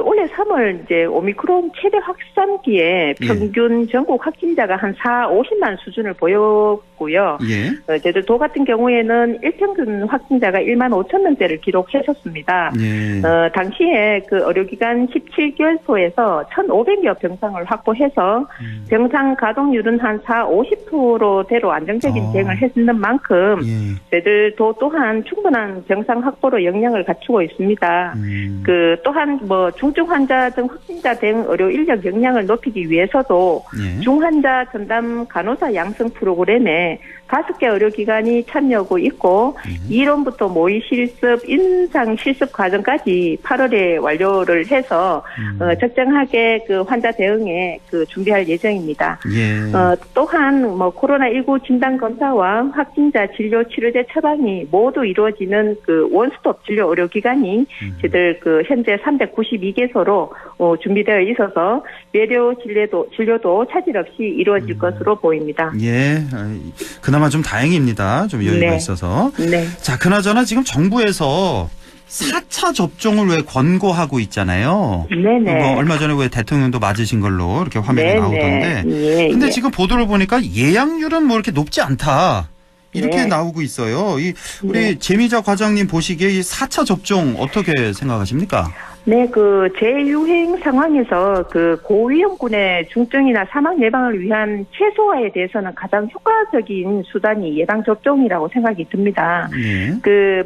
올해 3월 이제 오미크론 최대 확산기에 평균 전국 확진자가 한 50만 수준을 보였고요. 예. 저희들 도 같은 경우에는 일평균 확진자가 1만 5천 명대를 기록했었습니다. 예. 당시에 의료기관 17개소에서 1,500여 병상을 확보해서 병상 가동률은 한 50%대로 안정적인 대응을 했는 만큼 저희들 도 또한 충분한 병상 확보로 역량을 갖추고 있습니다. 또한 뭐 중증 환자 등 확진자 대응 의료 인력 역량을 높이기 위해서도 중환자 전담 간호사 양성 프로그램에 5개 의료기관이 참여하고 있고 이론부터 모의 실습, 인상 실습 과정까지 8월에 완료를 해서 적정하게 환자 대응에 준비할 예정입니다. 또한 뭐 코로나19 진단 검사와 확진자 진료 치료제 처방이 모두 이루어지는 원스톱 진료 의료기관이 저희들 현재 392개소로 준비되어 있어서 외래 진료도 차질 없이 이루어질 것으로 보입니다. 예. 그나마 좀 다행입니다. 좀 여유가 있어서. 네. 자, 그나저나 지금 정부에서 4차 접종을 왜 권고하고 있잖아요. 네네. 뭐 얼마 전에 왜 대통령도 맞으신 걸로 이렇게 화면에 나오던데. 근데 지금 보도를 보니까 예약률은 뭐 이렇게 높지 않다. 이렇게 나오고 있어요. 우리 재미자 과장님 보시기에 이 4차 접종 어떻게 생각하십니까? 네, 재유행 상황에서 고위험군의 중증이나 사망 예방을 위한 최소화에 대해서는 가장 효과적인 수단이 예방접종이라고 생각이 듭니다.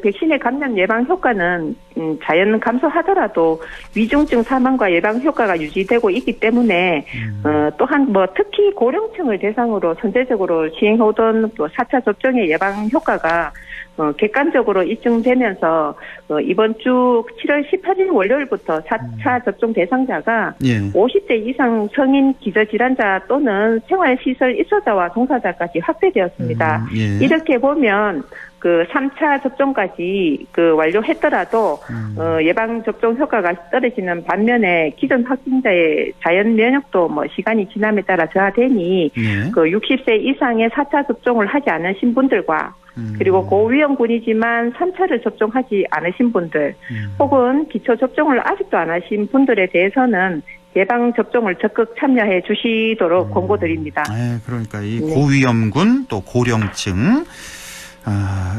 백신의 감염 예방 효과는 자연 감소하더라도 위중증 사망과 예방 효과가 유지되고 있기 때문에 또한 뭐 특히 고령층을 대상으로 선제적으로 시행하던 또 4차 접종의 예방 효과가 객관적으로 입증되면서 이번 주 7월 18일 월요일부터 4차 접종 대상자가 50대 이상 성인 기저질환자 또는 생활시설 입소자와 종사자까지 확대되었습니다. 이렇게 보면 3차 접종까지 완료했더라도 예방접종 효과가 떨어지는 반면에 기존 확진자의 자연 면역도 뭐 시간이 지남에 따라 저하되니 60세 이상의 4차 접종을 하지 않으신 분들과 그리고 고위험군이지만 3차를 접종하지 않으신 분들 혹은 기초 접종을 아직도 안 하신 분들에 대해서는 예방접종을 적극 참여해 주시도록 권고드립니다. 그러니까 이 고위험군 또 고령층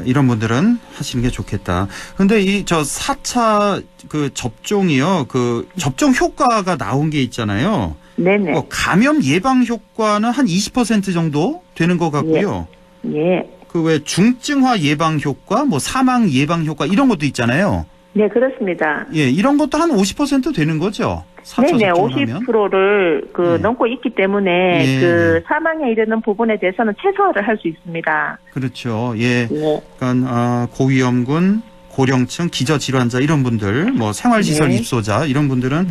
이런 분들은 하시는 게 좋겠다. 근데 4차 접종이요. 접종 효과가 나온 게 있잖아요. 네네. 감염 예방 효과는 한 20% 정도 되는 것 같고요. 예. 그 왜 중증화 예방 효과, 뭐 사망 예방 효과 이런 것도 있잖아요. 네, 그렇습니다. 예, 이런 것도 한 50% 되는 거죠. 네네, 50%를 넘고 있기 때문에 그 사망에 이르는 부분에 대해서는 최소화를 할 수 있습니다. 그렇죠. 예. 그러니까 고위험군, 고령층, 기저질환자 이런 분들, 뭐 생활시설 입소자 이런 분들은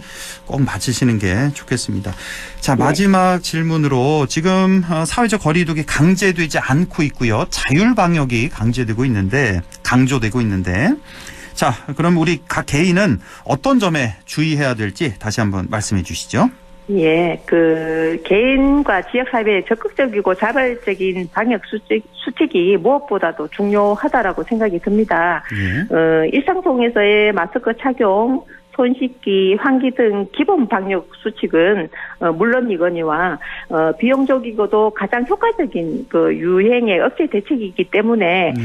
꼭 맞으시는 게 좋겠습니다. 자, 마지막 질문으로 지금 사회적 거리두기 강제되지 않고 있고요. 자율방역이 강조되고 있는데 자, 그럼 우리 각 개인은 어떤 점에 주의해야 될지 다시 한번 말씀해 주시죠. 예, 개인과 지역사회의 적극적이고 자발적인 방역 수칙이 무엇보다도 중요하다라고 생각이 듭니다. 일상 속에서의 마스크 착용, 손 씻기, 환기 등 기본 방역 수칙은 물론이거니와 비용적이고도 가장 효과적인 유행의 억제 대책이기 때문에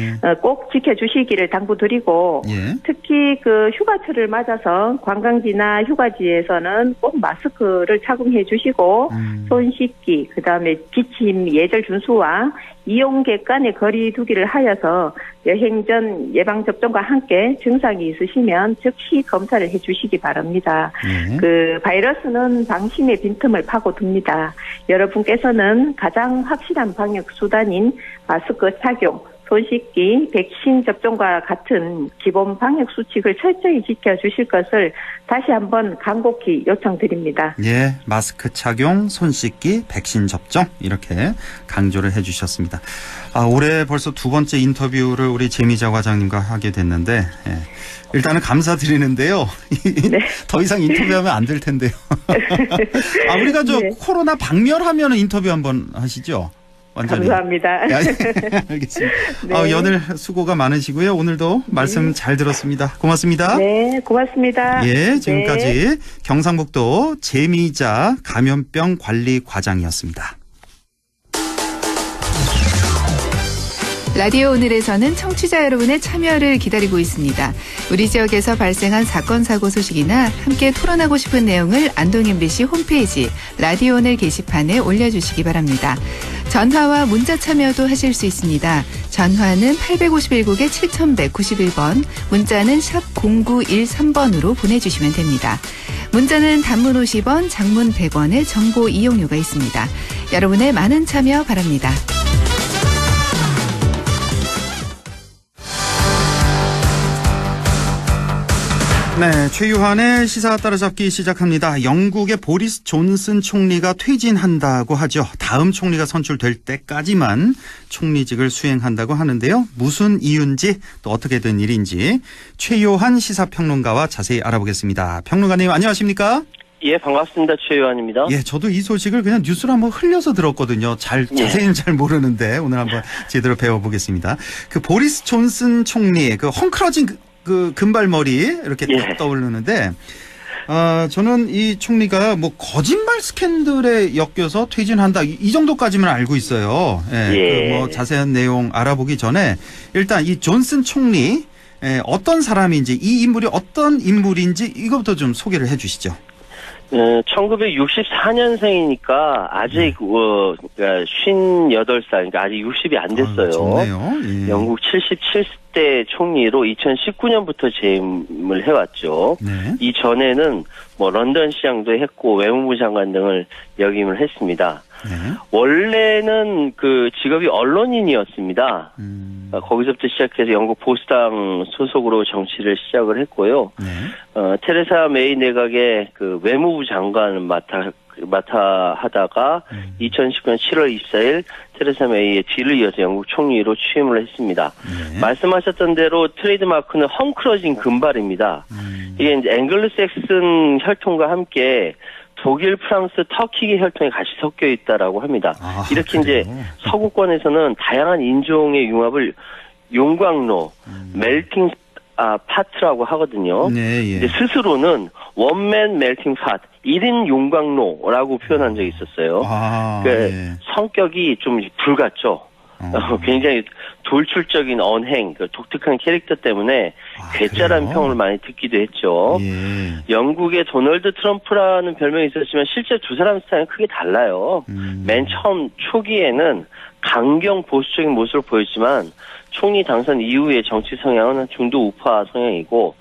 꼭 지켜주시기를 당부드리고 특히 휴가철을 맞아서 관광지나 휴가지에서는 꼭 마스크를 착용해 주시고 손 씻기, 그다음에 기침 예절 준수와 이용객 간의 거리 두기를 하여서 여행 전 예방 접종과 함께 증상이 있으시면 즉시 검사를 해 주시기 바랍니다. 바이러스는 방심의 빈틈을 파고듭니다. 여러분께서는 가장 확실한 방역 수단인 마스크 착용, 손 씻기, 백신 접종과 같은 기본 방역 수칙을 철저히 지켜주실 것을 다시 한번 간곡히 요청드립니다. 예, 마스크 착용, 손 씻기, 백신 접종 이렇게 강조를 해주셨습니다. 올해 벌써 두 번째 인터뷰를 우리 재미자 과장님과 하게 됐는데 일단은 감사드리는데요. 더 이상 인터뷰하면 안 될 텐데요. 우리가 코로나 박멸하면 인터뷰 한번 하시죠. 완전히. 감사합니다. 알겠습니다. 연일 수고가 많으시고요. 오늘도 말씀 잘 들었습니다. 고맙습니다. 네, 고맙습니다. 예, 지금까지 경상북도 재미자 감염병 관리 과장이었습니다. 라디오 오늘에서는 청취자 여러분의 참여를 기다리고 있습니다. 우리 지역에서 발생한 사건 사고 소식이나 함께 토론하고 싶은 내용을 안동 MBC 홈페이지 라디오 오늘 게시판에 올려주시기 바랍니다. 전화와 문자 참여도 하실 수 있습니다. 전화는 851국에 7191번, 문자는 샵 0913번으로 보내주시면 됩니다. 문자는 단문 50원, 장문 100원의 정보 이용료가 있습니다. 여러분의 많은 참여 바랍니다. 네, 최유한의 시사 따라잡기 시작합니다. 영국의 보리스 존슨 총리가 퇴진한다고 하죠. 다음 총리가 선출될 때까지만 총리직을 수행한다고 하는데요. 무슨 이유인지 또 어떻게 된 일인지 최유한 시사평론가와 자세히 알아보겠습니다. 평론가님 안녕하십니까? 예, 반갑습니다. 최유한입니다. 예, 저도 이 소식을 그냥 뉴스로 한번 흘려서 들었거든요. 자세히는 잘 모르는데 오늘 한번 제대로 배워보겠습니다. 보리스 존슨 총리, 헝클어진 금발머리 이렇게 딱 떠오르는데 저는 이 총리가 거짓말 스캔들에 엮여서 퇴진한다 이 정도까지만 알고 있어요. 자세한 내용 알아보기 전에 일단 이 존슨 총리 어떤 사람인지 이 인물이 어떤 인물인지 이것부터 좀 소개를 해주시죠. 1964년생이니까 아직 58살, 그러니까 아직 60이 안 됐어요. 좋네요. 영국 77대 총리로 2019년부터 재임을 해왔죠. 이전에는 런던 시장도 했고 외무부 장관 등을 역임을 했습니다. 원래는 직업이 언론인이었습니다. 거기서부터 시작해서 영국 보수당 소속으로 정치를 시작을 했고요. 테레사 메이 내각의 외무부 장관을 맡아 하다가 2019년 7월 24일 테레사 메이의 뒤를 이어서 영국 총리로 취임을 했습니다. 말씀하셨던 대로 트레이드 마크는 헝클어진 금발입니다. 이게 이제 앵글로색슨 혈통과 함께 독일, 프랑스, 터키계 혈통이 같이 섞여 있다라고 합니다. 이렇게 이제 서구권에서는 다양한 인종의 융합을 용광로, 멜팅 파트라고 하거든요. 근데 스스로는 원맨 멜팅 파트, 1인 용광로라고 표현한 적이 있었어요. 성격이 좀 불같죠. 굉장히 돌출적인 언행, 독특한 캐릭터 때문에 괴짜라는 평을 많이 듣기도 했죠. 영국의 도널드 트럼프라는 별명이 있었지만 실제 두 사람 스타일은 크게 달라요. 맨 처음 초기에는 강경 보수적인 모습을 보였지만 총리 당선 이후의 정치 성향은 중도 우파 성향이고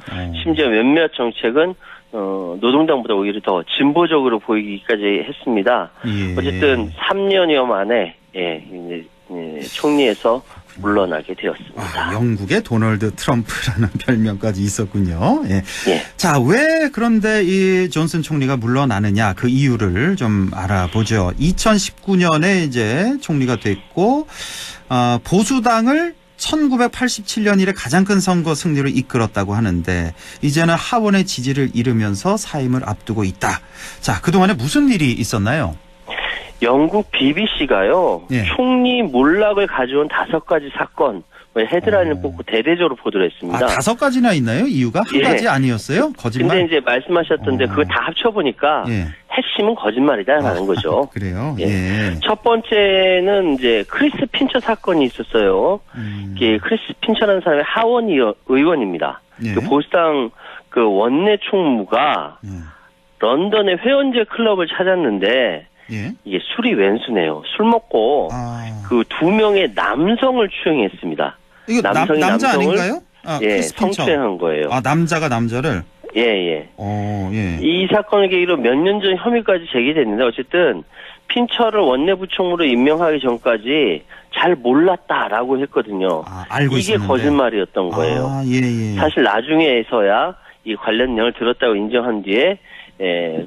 심지어 몇몇 정책은 노동당보다 오히려 더 진보적으로 보이기까지 했습니다. 어쨌든 3년여 만에 총리에서 물러나게 되었습니다. 영국의 도널드 트럼프라는 별명까지 있었군요. 자, 왜 그런데 이 존슨 총리가 물러나느냐 그 이유를 좀 알아보죠. 2019년에 이제 총리가 됐고 보수당을 1987년 이래 가장 큰 선거 승리를 이끌었다고 하는데 이제는 하원의 지지를 잃으면서 사임을 앞두고 있다. 자, 그동안에 무슨 일이 있었나요? 영국 BBC가요. 총리 몰락을 가져온 5가지 사건 헤드라인을 뽑고 대대적으로 보도를 했습니다. 5가지나 있나요? 이유가? 한 가지 아니었어요? 거짓말? 근데 이제 말씀하셨던데 그거 다 합쳐보니까 핵심은 거짓말이다라는 거죠. 그래요? 첫 번째는 이제 크리스 핀처 사건이 있었어요. 이게 크리스 핀처라는 사람이 하원 의원입니다. 그 보수당 그 원내 총무가 런던의 회원제 클럽을 찾았는데 이게 술이 웬수네요. 술 먹고 그 2명의 남성을 추행했습니다. 이거 남자 남성을 아닌가요? 성추행한 거예요. 남자가 남자를? 이 사건을 계기로 몇 년 전 혐의까지 제기됐는데 어쨌든 핀처를 원내부총무로 임명하기 전까지 잘 몰랐다라고 했거든요. 알고 이게 있었는데. 거짓말이었던 거예요. 사실 나중에서야 이 관련 내용을 들었다고 인정한 뒤에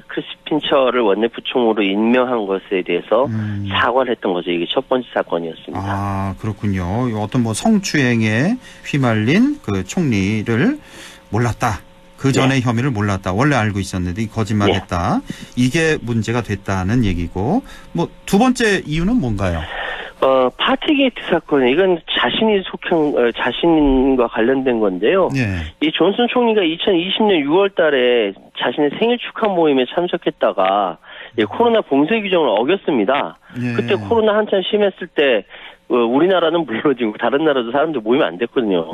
크리스 핀처를 원내부총무로 임명한 것에 대해서 사과를 했던 거죠. 이게 첫 번째 사건이었습니다. 그렇군요. 어떤 뭐 성추행에 휘말린 그 총리를 몰랐다. 그 전에 혐의를 몰랐다. 원래 알고 있었는데 거짓말했다. 이게 문제가 됐다는 얘기고. 뭐 두 번째 이유는 뭔가요? 파티게이트 사건, 이건 자신과 관련된 건데요. 이 존슨 총리가 2020년 6월 달에 자신의 생일 축하 모임에 참석했다가 코로나 봉쇄 규정을 어겼습니다. 그때 코로나 한참 심했을 때 우리나라는 물론이고 다른 나라도 사람들 모이면 안 됐거든요.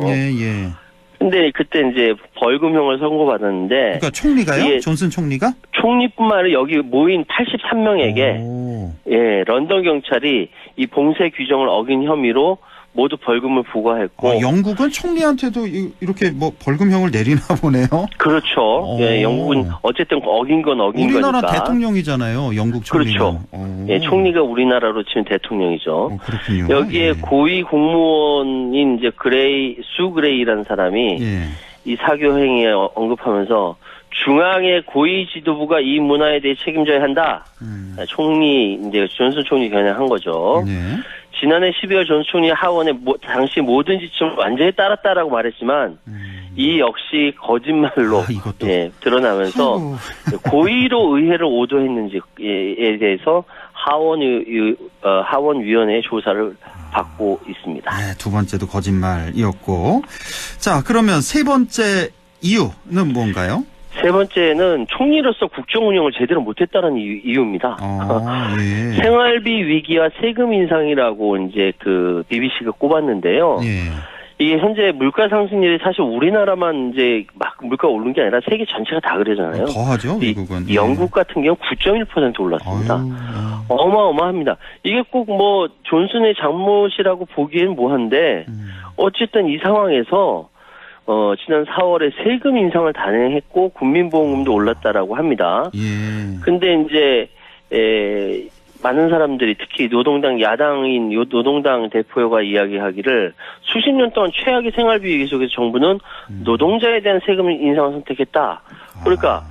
근데 그때 이제 벌금형을 선고받았는데. 그러니까 총리가요? 존슨 총리가? 총리뿐만 아니라 여기 모인 83명에게 런던 경찰이 이 봉쇄 규정을 어긴 혐의로 모두 벌금을 부과했고. 영국은 총리한테도 이렇게 뭐 벌금형을 내리나 보네요. 그렇죠. 영국은 어쨌든 어긴 건 어긴 우리나라 거니까. 우리나라 대통령이잖아요. 영국 총리는. 그렇죠. 총리가 우리나라로 치면 대통령이죠. 그렇군요. 여기에 고위 공무원인 이제 수 그레이라는 사람이 이 사교 행위에 언급하면서 중앙의 고위 지도부가 이 문화에 대해 책임져야 한다. 이제 존슨 총리 겨냥한 거죠. 지난해 12월 존슨 총리 하원의 당시 모든 지침을 완전히 따랐다라고 말했지만 이 역시 거짓말로 드러나면서 고의로 의회를 오도했는지에 대해서 하원위원회의 조사를 받고 있습니다. 두 번째도 거짓말이었고. 자, 그러면 세 번째 이유는 뭔가요? 세 번째는 총리로서 국정 운영을 제대로 못했다는 이유입니다. 생활비 위기와 세금 인상이라고 이제 그 BBC가 꼽았는데요. 이게 현재 물가 상승률이 사실 우리나라만 이제 막 물가가 오른 게 아니라 세계 전체가 다 그러잖아요. 더하죠, 미국은. 영국 같은 경우 9.1% 올랐습니다. 어마어마합니다. 이게 꼭 뭐 존슨의 잘못이라고 보기엔 뭐한데 어쨌든 이 상황에서 지난 4월에 세금 인상을 단행했고 국민보험금도 올랐다라고 합니다. 근데 이제 많은 사람들이 특히 노동당 야당인 노동당 대표가 이야기하기를 수십 년 동안 최악의 생활비 위기 속에서 정부는 노동자에 대한 세금 인상을 선택했다. 그러니까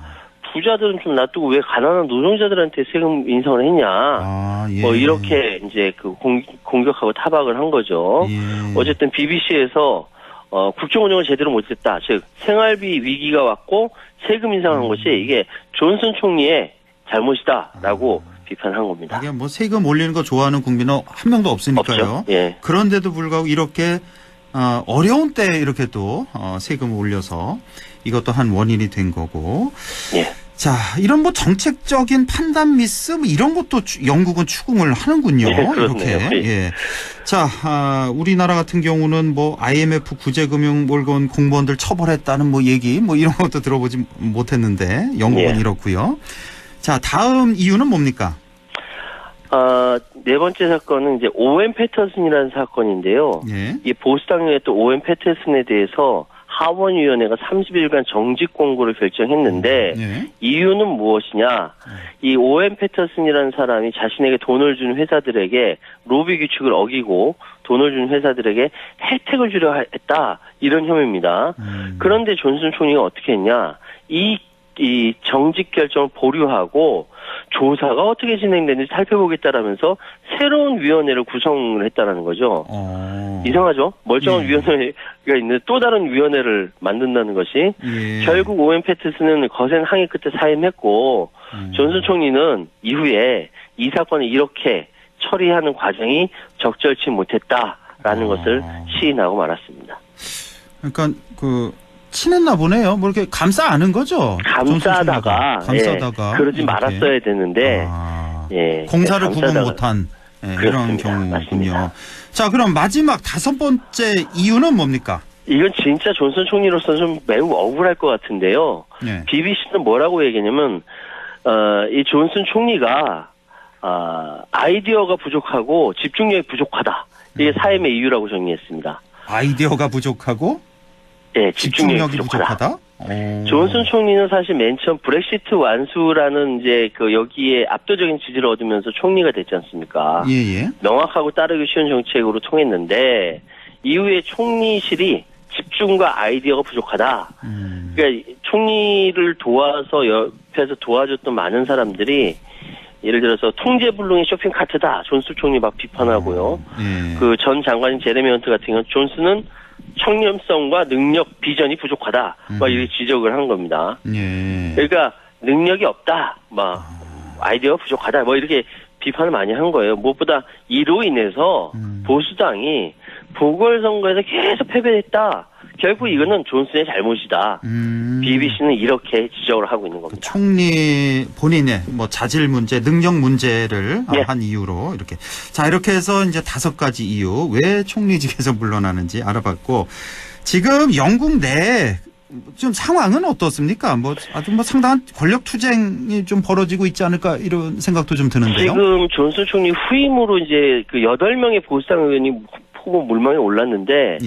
부자들은 좀 놔두고 왜 가난한 노동자들한테 세금 인상을 했냐. 뭐 이렇게 이제 그 공격하고 타박을 한 거죠. 어쨌든 BBC에서 국정 운영을 제대로 못했다. 즉 생활비 위기가 왔고 세금 인상한 것이 이게 존슨 총리의 잘못이다라고 비판한 겁니다. 이게 뭐 세금 올리는 거 좋아하는 국민은 한 명도 없으니까요. 그런데도 불구하고 이렇게 어려운 때 이렇게 또 세금을 올려서 이것도 한 원인이 된 거고. 자, 이런 뭐 정책적인 판단 미스 뭐 이런 것도 영국은 추궁을 하는군요. 네, 이렇게. 예. 자, 우리나라 같은 경우는 뭐 IMF 구제금융몰건 공무원들 처벌했다는 뭐 얘기 뭐 이런 것도 들어보지 못했는데 영국은 이렇고요. 자, 다음 이유는 뭡니까? 네 번째 사건은 이제 오웬 패터슨이라는 사건인데요. 이 보수당이었던 오웬 패터슨에 대해서 하원위원회가 30일간 정직 권고를 결정했는데 이유는 무엇이냐? 이 오웬 패터슨이라는 사람이 자신에게 돈을 준 회사들에게 로비 규칙을 어기고 돈을 준 회사들에게 혜택을 주려 했다. 이런 혐의입니다. 그런데 존슨 총리가 어떻게 했냐? 이 정직 결정을 보류하고 조사가 어떻게 진행되는지 살펴보겠다라면서 새로운 위원회를 구성을 했다라는 거죠. 이상하죠? 멀쩡한 위원회가 있는데 또 다른 위원회를 만든다는 것이 결국 오웬 패터슨은 거센 항의 끝에 사임했고 존슨 총리는 이후에 이 사건을 이렇게 처리하는 과정이 적절치 못했다라는 것을 시인하고 말았습니다. 그러니까 친했나 보네요. 뭐 이렇게 감싸 안은 거죠. 감싸다가 그러지 말았어야 되는데 공사를 구분 못한 이런 경우군요. 자, 그럼 마지막 5번째 이유는 뭡니까? 이건 진짜 존슨 총리로서는 좀 매우 억울할 것 같은데요. BBC는 뭐라고 얘기했냐면 이 존슨 총리가 아이디어가 부족하고 집중력이 부족하다. 이게 사임의 이유라고 정리했습니다. 아이디어가 부족하고 집중력이 부족하다? 존슨 총리는 사실 맨 처음 브렉시트 완수라는 이제 여기에 압도적인 지지를 얻으면서 총리가 됐지 않습니까? 명확하고 따르기 쉬운 정책으로 통했는데 이후에 총리실이 집중과 아이디어가 부족하다. 그러니까 총리를 도와서 옆에서 도와줬던 많은 사람들이 예를 들어서 통제불능의 쇼핑 카트다. 존슨 총리 막 비판하고요. 그 전 장관인 제레미 헌트 같은 경우는 존슨은 청렴성과 능력, 비전이 부족하다. 막 이렇게 지적을 한 겁니다. 그러니까 능력이 없다. 막 아이디어가 부족하다. 뭐 이렇게 비판을 많이 한 거예요. 무엇보다 이로 인해서 보수당이 보궐선거에서 계속 패배했다. 결국 이거는 존슨의 잘못이다. BBC는 이렇게 지적을 하고 있는 겁니다. 총리 본인의 뭐 자질 문제, 능력 문제를 한 이유로 이렇게. 자, 이렇게 해서 이제 5가지 이유 왜 총리직에서 물러나는지 알아봤고 지금 영국 내 좀 상황은 어떻습니까? 아주 상당한 권력 투쟁이 좀 벌어지고 있지 않을까 이런 생각도 좀 드는데요. 지금 존슨 총리 후임으로 이제 8명의 보수당 의원이 후보 물망에 올랐는데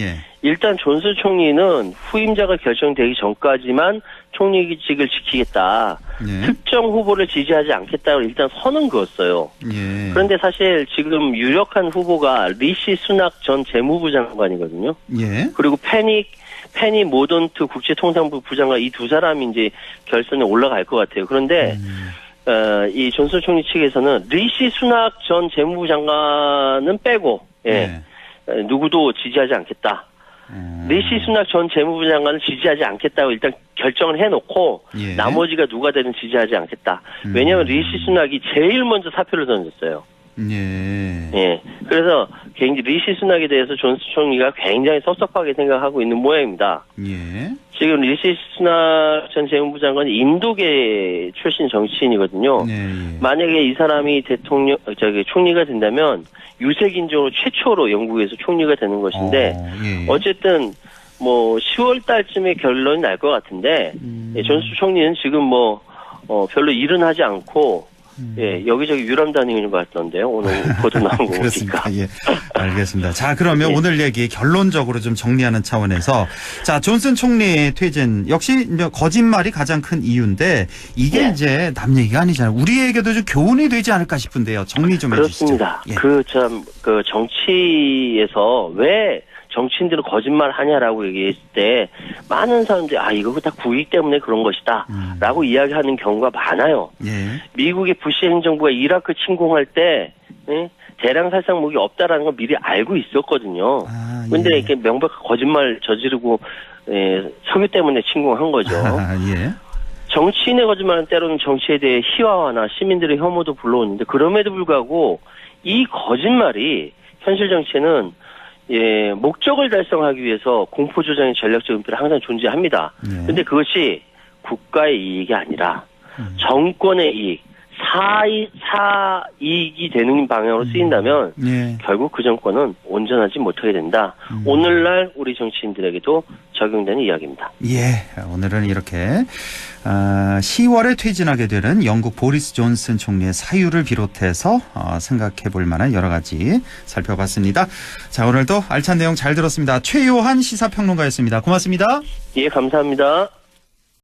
일단 존슨 총리는 후임자가 결정되기 전까지만 총리직을 지키겠다. 특정 후보를 지지하지 않겠다고 일단 선은 그었어요. 그런데 사실 지금 유력한 후보가 리시 수낙 전 재무부 장관이거든요. 그리고 페니 모던트 국제통상부 부장관 이 두 사람이 이제 결선에 올라갈 것 같아요. 그런데 이 존슨 총리 측에서는 리시 수낙 전 재무부 장관은 빼고 누구도 지지하지 않겠다. 리시 수낙 전 재무부 장관을 지지하지 않겠다고 일단 결정을 해놓고 나머지가 누가 되든 지지하지 않겠다. 왜냐하면 리시 수낙이 제일 먼저 사표를 던졌어요. 그래서 굉장히 리시 수낙에 대해서 존슨 총리가 굉장히 섭섭하게 생각하고 있는 모양입니다. 지금 리시 수낙 전 재무부 장관이 인도계 출신 정치인이거든요. 만약에 이 사람이 총리가 된다면 유색인종으로 최초로 영국에서 총리가 되는 것인데 어쨌든 10월 달쯤에 결론이 날 것 같은데 존슨 총리는 지금 별로 일은 하지 않고 여기저기 유람 다니는 것 같던데요. 오늘 보도 나온 거 보니까. 알겠습니다. 자, 그러면 오늘 얘기 결론적으로 좀 정리하는 차원에서 자, 존슨 총리 퇴진 역시 거짓말이 가장 큰 이유인데 이게 이제 남 얘기가 아니잖아요. 우리에게도 좀 교훈이 되지 않을까 싶은데요. 정리 좀 해주시죠. 그렇습니다. 정치에서 왜 정치인들은 거짓말 하냐라고 얘기했을 때 많은 사람들이 이거 다 국익 때문에 그런 것이다 라고 이야기하는 경우가 많아요. 미국의 부시 행정부가 이라크 침공할 때 대량 살상 무기 없다라는 걸 미리 알고 있었거든요. 근데 이렇게 명백한 거짓말 저지르고 석유 때문에 침공한 거죠. 정치인의 거짓말은 때로는 정치에 대해 희화화나 시민들의 혐오도 불러오는데 그럼에도 불구하고 이 거짓말이 현실 정치에는 목적을 달성하기 위해서 공포조장의 전략적 은폐를 항상 존재합니다. 그런데 그것이 국가의 이익이 아니라 정권의 이익, 사이익이 되는 방향으로 쓰인다면 예. 결국 그 정권은 온전하지 못하게 된다. 오늘날 우리 정치인들에게도 적용되는 이야기입니다. 예, 오늘은 이렇게 10월에 퇴진하게 되는 영국 보리스 존슨 총리의 사유를 비롯해서 생각해 볼 만한 여러 가지 살펴봤습니다. 자, 오늘도 알찬 내용 잘 들었습니다. 최요한 시사평론가였습니다. 고맙습니다. 예, 감사합니다.